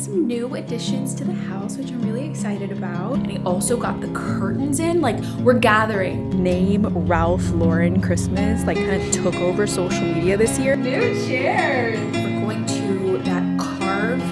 some new additions to the house, which I'm really excited about. And I also got the curtains in, like we're gathering. Name Ralph Lauren Christmas, like kind of took over social media this year. New chairs. We're going to that carved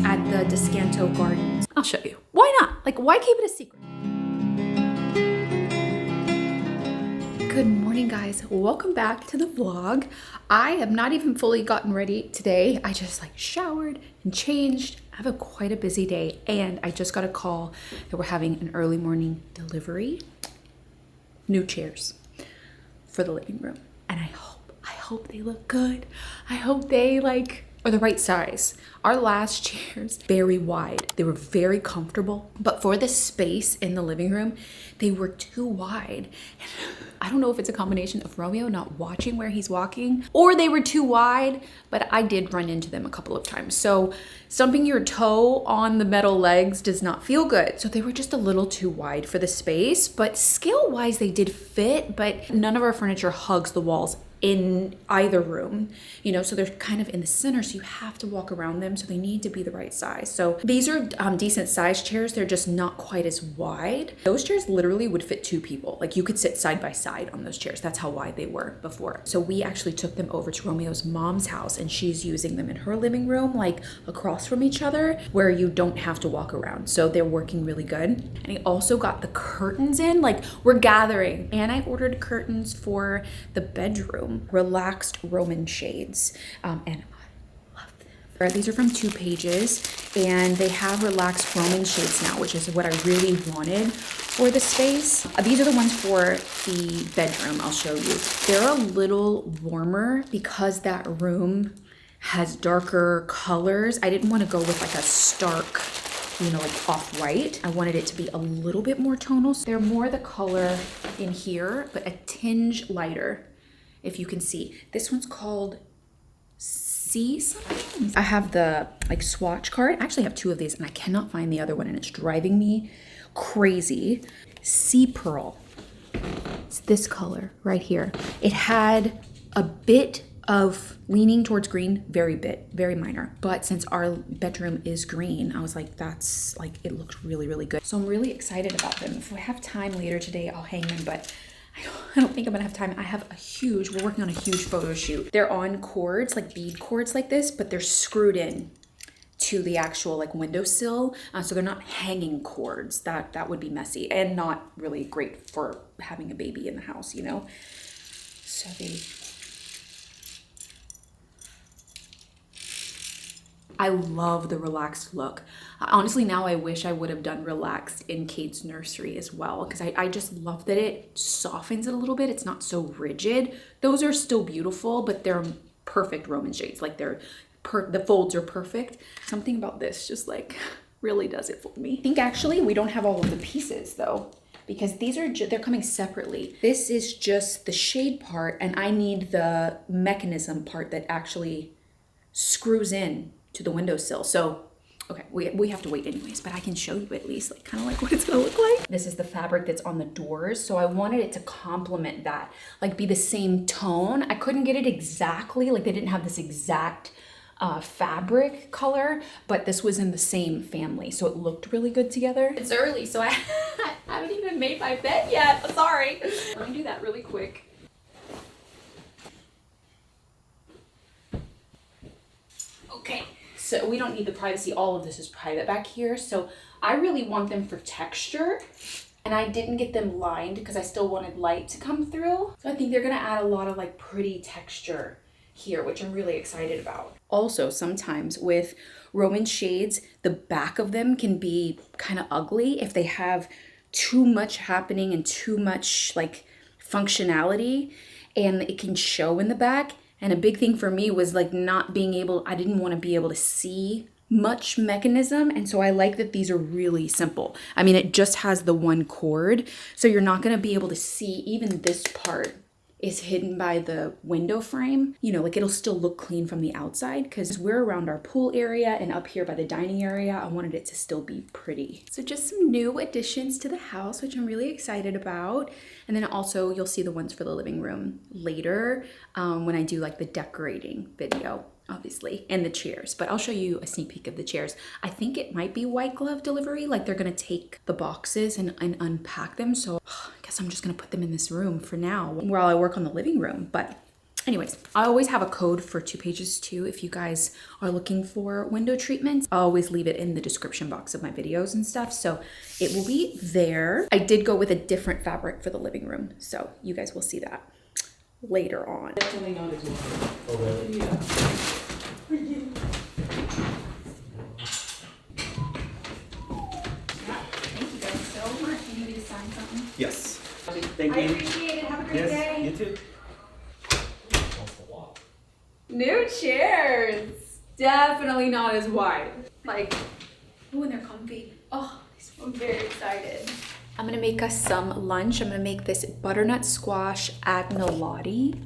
at the Descanso Gardens. I'll show you. Why not? Like, why keep it a secret? Good morning, guys. Welcome back to the vlog. I have not even fully gotten ready today. I just like showered and changed. I have quite a busy day, and I just got a call that we're having an early morning delivery. New chairs for the living room, and I hope they look good. I hope they like are the right size. Our last chairs, very wide. They were very comfortable, but for the space in the living room, they were too wide. I don't know if it's a combination of Romeo not watching where he's walking, or they were too wide, but I did run into them a couple of times. So stumping your toe on the metal legs does not feel good. So they were just a little too wide for the space, but scale-wise they did fit, but none of our furniture hugs the walls in either room, you know, so they're kind of in the center, so you have to walk around them, so they need to be the right size. So these are decent sized chairs. They're just not quite as wide. Those chairs literally would fit two people. Like you could sit side by side on those chairs. That's how wide they were before. So we actually took them over to Romeo's mom's house, and she's using them in her living room, like across from each other, where you don't have to walk around. So they're working really good. And I also got the curtains in, like we're gathering, and I ordered curtains for the bedroom. Relaxed Roman shades, and I love them. These are from 2 Pages, and they have relaxed Roman shades now, which is what I really wanted for the space. These are the ones for the bedroom. I'll show you. They're a little warmer because that room has darker colors. I didn't want to go with like a stark, you know, like off-white. I wanted it to be a little bit more tonal. So they're more the color in here, but a tinge lighter. If you can see, this one's called Sea something. I have the like swatch card. I actually have 2 of these, and I cannot find the other one, and it's driving me crazy. Sea Pearl. It's this color right here. It had a bit of leaning towards green, very minor. But since our bedroom is green, I was like, that's like, it looks really, really good. So I'm really excited about them. If we have time later today, I'll hang them, but I don't think I'm gonna have time. We're working on a huge photo shoot. They're on cords, like bead cords like this, but they're screwed in to the actual like windowsill. So they're not hanging cords. That would be messy and not really great for having a baby in the house, you know? So I love the relaxed look. Honestly, now I wish I would have done relaxed in Kate's nursery as well, because I just love that it softens it a little bit. It's not so rigid. Those are still beautiful, but they're perfect Roman shades. Like the folds are perfect. Something about this just like really does it for me. I think actually we don't have all of the pieces though, because these are they're coming separately. This is just the shade part, and I need the mechanism part that actually screws in to the windowsill. So okay, we have to wait anyways, but I can show you at least like kind of like what it's gonna look like. This is the fabric that's on the doors, so I wanted it to complement that, like be the same tone. I couldn't get it exactly, like they didn't have this exact fabric color, but this was in the same family, so it looked really good together. It's early, so I haven't even made my bed yet. I'm sorry. Let me do that really quick. Okay. So we don't need the privacy. All of this is private back here. So I really want them for texture, and I didn't get them lined because I still wanted light to come through. So I think they're gonna add a lot of like pretty texture here, which I'm really excited about. Also, sometimes with Roman shades, the back of them can be kind of ugly if they have too much happening and too much like functionality, and it can show in the back. And a big thing for me was like not being able, I didn't want to be able to see much mechanism. And so I like that these are really simple. I mean, it just has the one cord, so you're not going to be able to see even this part is hidden by the window frame. You know, like it'll still look clean from the outside because we're around our pool area and up here by the dining area. I wanted it to still be pretty. So just some new additions to the house, which I'm really excited about. And then also you'll see the ones for the living room later when I do like the decorating video. obviously, and the chairs, but I'll show you a sneak peek of the chairs. I think it might be white glove delivery, like they're gonna take the boxes and unpack them. So I guess I'm just gonna put them in this room for now while I work on the living room. But anyways, I always have a code for 2 pages too. If you guys are looking for window treatments, I'll always leave it in the description box of my videos and stuff. So it will be there. I did go with a different fabric for the living room, so you guys will see that later on. Definitely not as well. Oh, really? Yeah. Thank you guys so much. You need me to sign something? Yes. Thank you. I appreciate it. Have a great day. You too. New chairs. Definitely not as wide. Like, oh, and they're comfy. Oh, I'm very excited. I'm gonna make us some lunch. I'm gonna make this butternut squash agnolotti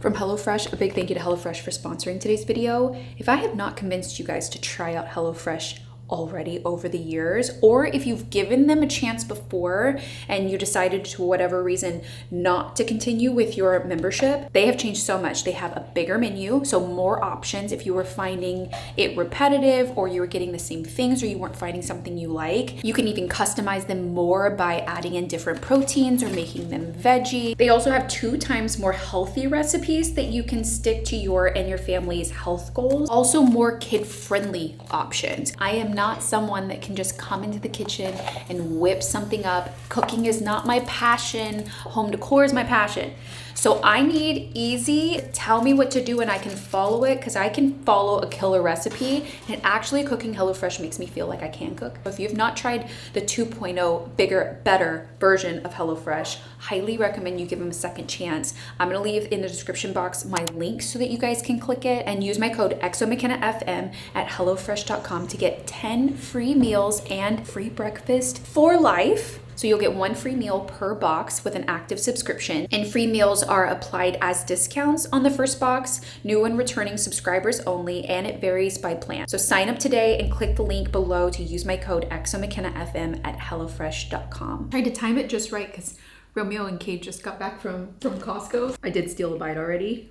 from HelloFresh. A big thank you to HelloFresh for sponsoring today's video. If I have not convinced you guys to try out HelloFresh already over the years, or if you've given them a chance before and you decided to whatever reason not to continue with your membership, they have changed so much. They have a bigger menu, so more options if you were finding it repetitive or you were getting the same things or you weren't finding something you like. You can even customize them more by adding in different proteins or making them veggie. They also have 2 times more healthy recipes that you can stick to your and your family's health goals. Also more kid-friendly options. I am not someone that can just come into the kitchen and whip something up. Cooking is not my passion. Home decor is my passion. So I need easy, tell me what to do and I can follow it, because I can follow a killer recipe, and actually cooking HelloFresh makes me feel like I can cook. If you've not tried the 2.0 bigger, better version of HelloFresh, highly recommend you give them a second chance. I'm gonna leave in the description box my link so that you guys can click it and use my code XO MaCenna FM at HelloFresh.com to get 10 free meals and free breakfast for life. So you'll get 1 free meal per box with an active subscription, and free meals are applied as discounts on the first box, new and returning subscribers only, and it varies by plan. So sign up today and click the link below to use my code XO MaCenna FM at HelloFresh.com. Tried to time it just right because Romeo and Kate just got back from Costco. I did steal a bite already.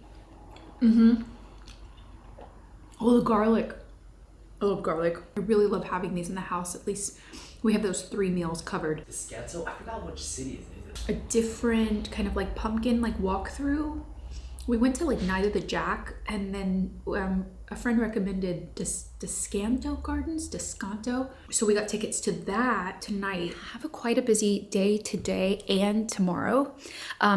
Oh, the garlic. I love garlic. I really love having these in the house. At least we have those 3 meals covered. The Scherzo, I forgot which city is it. A different kind of like pumpkin like walkthrough. We went to like Neither the Jack, and then a friend recommended Descanto Gardens, Descanto. So we got tickets to that tonight. I have quite a busy day today and tomorrow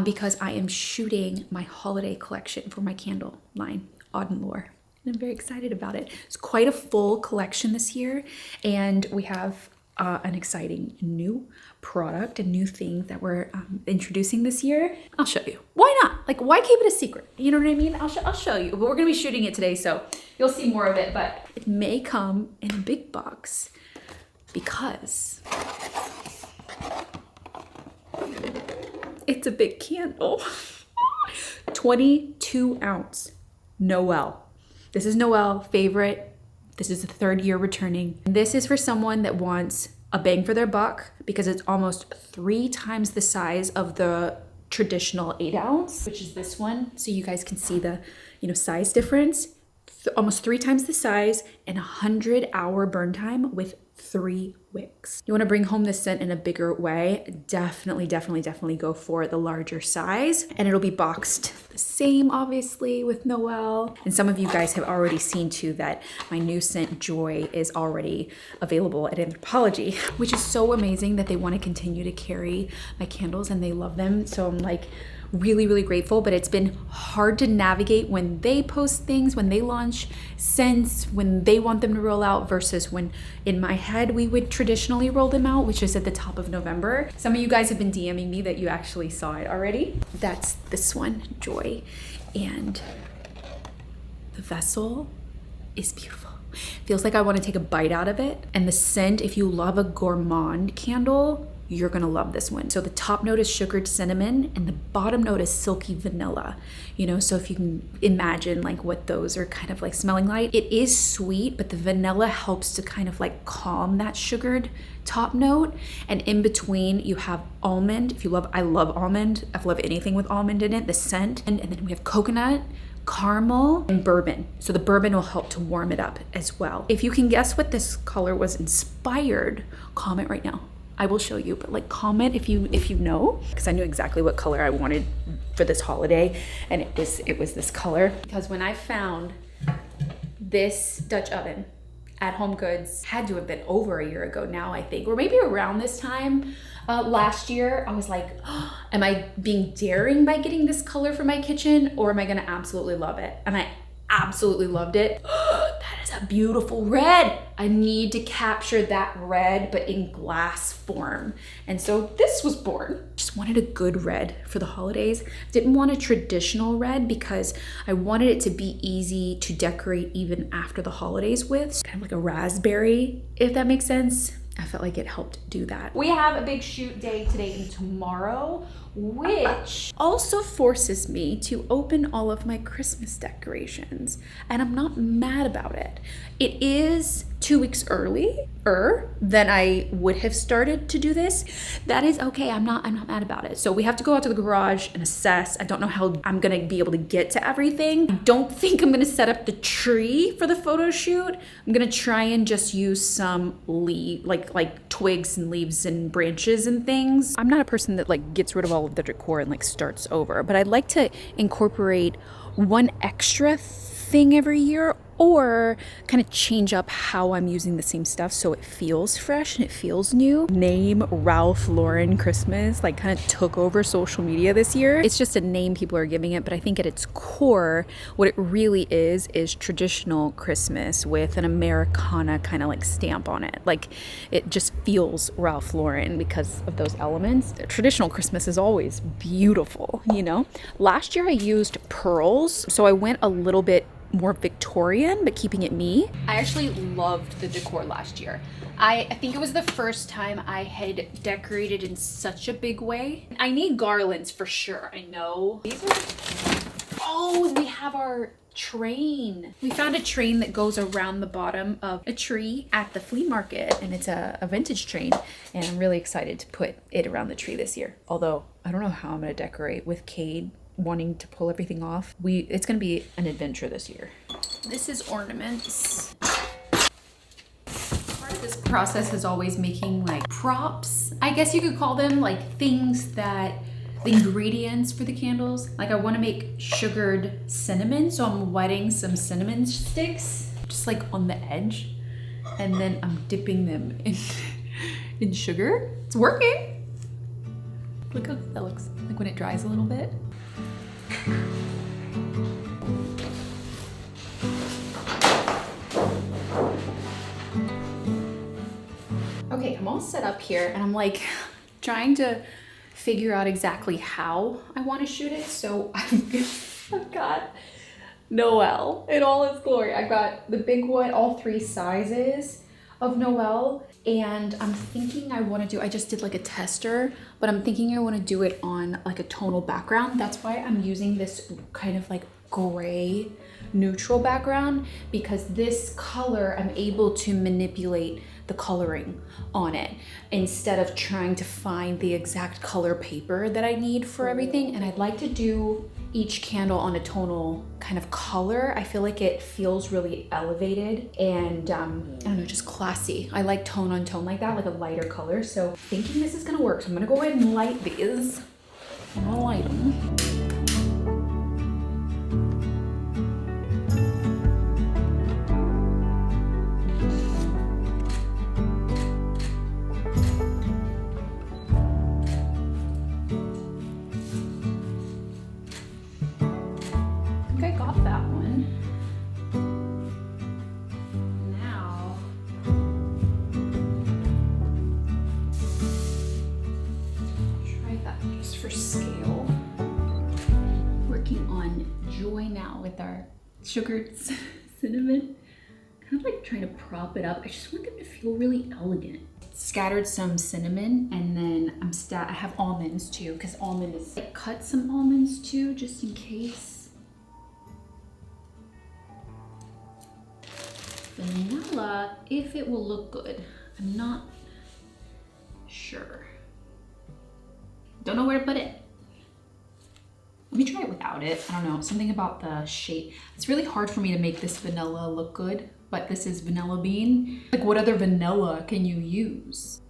because I am shooting my holiday collection for my candle line, Auden Lueur. And I'm very excited about it. It's quite a full collection this year, and we have an exciting new product, a new thing that we're introducing this year. I'll show you. Why not? Like, why keep it a secret? You know what I mean? I'll show you. But we're gonna be shooting it today, so you'll see more of it. But it may come in a big box because it's a big candle. 22 ounce Noel. This is Noel favorite. This is the 3rd year returning. This is for someone that wants a bang for their buck because it's almost 3 times the size of the traditional 8 ounce, which is this one. So you guys can see the, size difference. Almost 3 times the size and 100-hour burn time with 3 wicks. You want to bring home this scent in a bigger way, definitely go for the larger size, and it'll be boxed the same obviously with Noel. And some of you guys have already seen too that my new scent Joy is already available at Anthropology, which is so amazing that they want to continue to carry my candles and they love them. So I'm like really grateful, but it's been hard to navigate when they post things, when they launch scents, when they want them to roll out versus when in my head we would traditionally roll them out, which is at the top of November. Some of you guys have been DMing me that you actually saw it already. That's this one, Joy, and the vessel is beautiful. Feels like I want to take a bite out of it. And the scent, if you love a gourmand candle, you're gonna love this one. So the top note is sugared cinnamon and the bottom note is silky vanilla. So if you can imagine like what those are kind of like smelling like. It is sweet, but the vanilla helps to kind of like calm that sugared top note. And in between you have almond. I love almond. I love anything with almond in it, the scent. And then we have coconut, caramel and bourbon. So the bourbon will help to warm it up as well. If you can guess what this color was inspired, comment right now. I will show you, but like comment if you know, because I knew exactly what color I wanted for this holiday, and it was this color. Because when I found this Dutch oven at Home Goods, had to have been over a year ago now, I think, or maybe around this time last year, I was like, oh, am I being daring by getting this color for my kitchen, or am I gonna absolutely love it? And I absolutely loved it. That is a beautiful red. I need to capture that red, but in glass form. And so this was born. Just wanted a good red for the holidays. Didn't want a traditional red because I wanted it to be easy to decorate even after the holidays with. Kind of like a raspberry, if that makes sense. I felt like it helped do that. We have a big shoot day today and tomorrow, which also forces me to open all of my Christmas decorations, and I'm not mad about it. It is 2 weeks earlier than I would have started to do this. That is okay. I'm not mad about it. So we have to go out to the garage and assess. I don't know how I'm gonna be able to get to everything. I don't think I'm gonna set up the tree for the photo shoot. I'm gonna try and just use some like twigs and leaves and branches and things. I'm not a person that like gets rid of all of the decor and like starts over, but I'd like to incorporate one extra thing every year, or kind of change up how I'm using the same stuff so it feels fresh and it feels new. Name Ralph Lauren Christmas like kind of took over social media this year. It's just a name people are giving it, but I think at its core, what it really is traditional Christmas with an Americana kind of like stamp on it. Like it just feels Ralph Lauren because of those elements. Traditional Christmas is always beautiful, you know? Last year I used pearls, so I went a little bit more Victorian, but keeping it me. I actually loved the decor last year. I think it was the first time I had decorated in such a big way. I need garlands for sure, I know. These are, oh, and we have our train. We found a train that goes around the bottom of a tree at the flea market, and it's a vintage train, and I'm really excited to put it around the tree this year. Although, I don't know how I'm gonna decorate with Cade wanting to pull everything off. It's gonna be an adventure this year. This is ornaments. Part of this process is always making like props, I guess you could call them, like things that, the ingredients for the candles. Like I wanna make sugared cinnamon, so I'm wetting some cinnamon sticks, just like on the edge. And then I'm dipping them in sugar. It's working. Look how that looks like when it dries a little bit. Okay, I'm all set up here and I'm like trying to figure out exactly how I want to shoot it. So I've got Noel in all its glory. I've got the big one, all 3 sizes of Noel, and I'm thinking I just did like a tester, but I'm thinking I want to do it on like a tonal background. That's why I'm using this kind of like gray neutral background, because this color I'm able to manipulate the coloring on it instead of trying to find the exact color paper that I need for everything. And I'd like to do each candle on a tonal kind of color. I feel like it feels really elevated and I don't know, just classy. I like tone on tone like that, like a lighter color. So thinking this is gonna work. So I'm gonna go ahead and light these. I'm gonna light them. For scale, working on joy now with our sugared cinnamon, kind of like trying to prop it up. I just want them to feel really elegant. Scattered some cinnamon, and then I have almonds too, because almonds, I cut some almonds too, just in case. Vanilla, if it will look good. I'm not sure. Don't know where to put it. Let me try it without it. I don't know, something about the shape. It's really hard for me to make this vanilla look good, but this is vanilla bean. Like, what other vanilla can you use?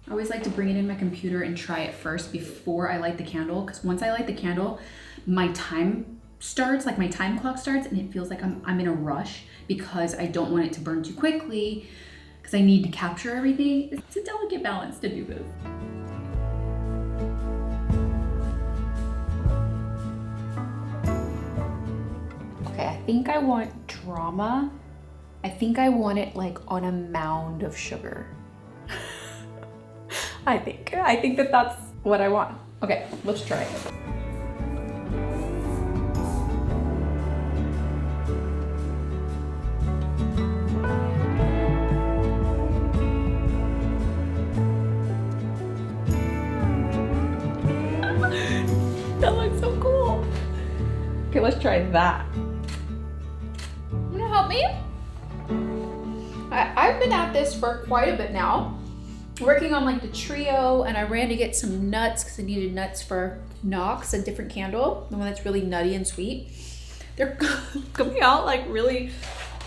I always like to bring it in my computer and try it first before I light the candle, because once I light the candle, my time starts, like my time clock starts, and it feels like I'm in a rush because I don't want it to burn too quickly, because I need to capture everything. It's a delicate balance to do this. Okay, I think I want drama. I think I want it like on a mound of sugar. I think that that's what I want. Okay, let's try it. That looks so cool. Okay, let's try that. You wanna help me? I've been at this for quite a bit now, working on like the trio, and I ran to get some nuts because I needed nuts for Knox, a different candle, the one that's really nutty and sweet. They're coming out like really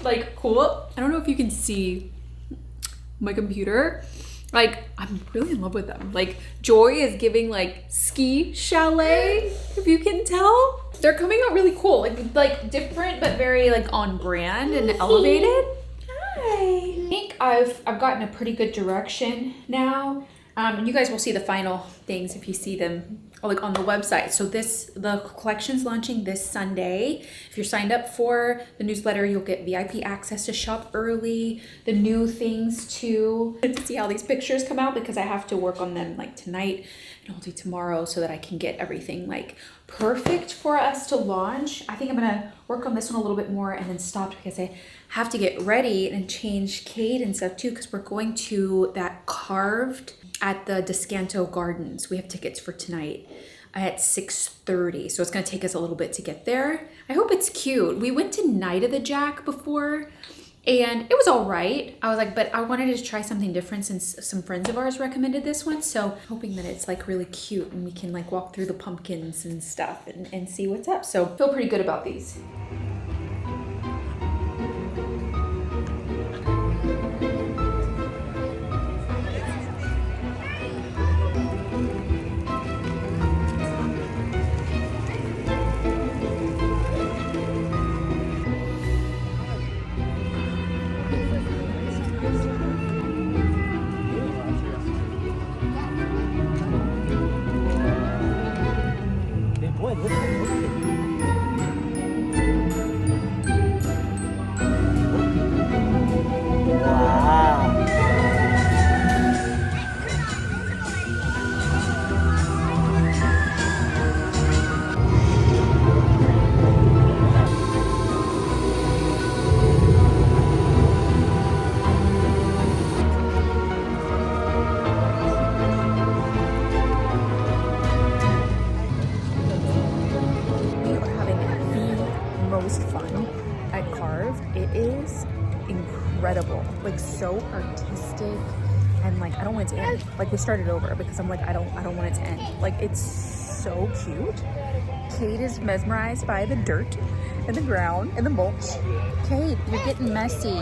like cool. I don't know if you can see my computer. Like, I'm really in love with them. Like, Joy is giving like ski chalet, if you can tell. They're coming out really cool, like different but very like on brand and elevated. Hi. I think I've gotten a pretty good direction now. And you guys will see the final things if you see them like on the website. So the collection's launching this Sunday. If you're signed up for the newsletter, you'll get VIP access to shop early, the new things too, to see how these pictures come out, because I have to work on them like tonight and I'll do tomorrow so that I can get everything like perfect for us to launch. I think I'm gonna work on this one a little bit more and then stop, because I have to get ready and change Kate and stuff too, because we're going to that carved at the Descanso Gardens. We have tickets for tonight at 6:30, so it's gonna take us a little bit to get there. I hope it's cute. We went to Night of the Jack before and it was all right. I was like, but I wanted to try something different since some friends of ours recommended this one, so hoping that it's like really cute and we can like walk through the pumpkins and stuff and see what's up. So feel pretty good about these. Incredible, like so artistic, and like I don't want it to end. Like we started over because I'm like I don't want it to end. Like it's so cute. Kate is mesmerized by the dirt and the ground and the mulch. Kate, you're getting messy.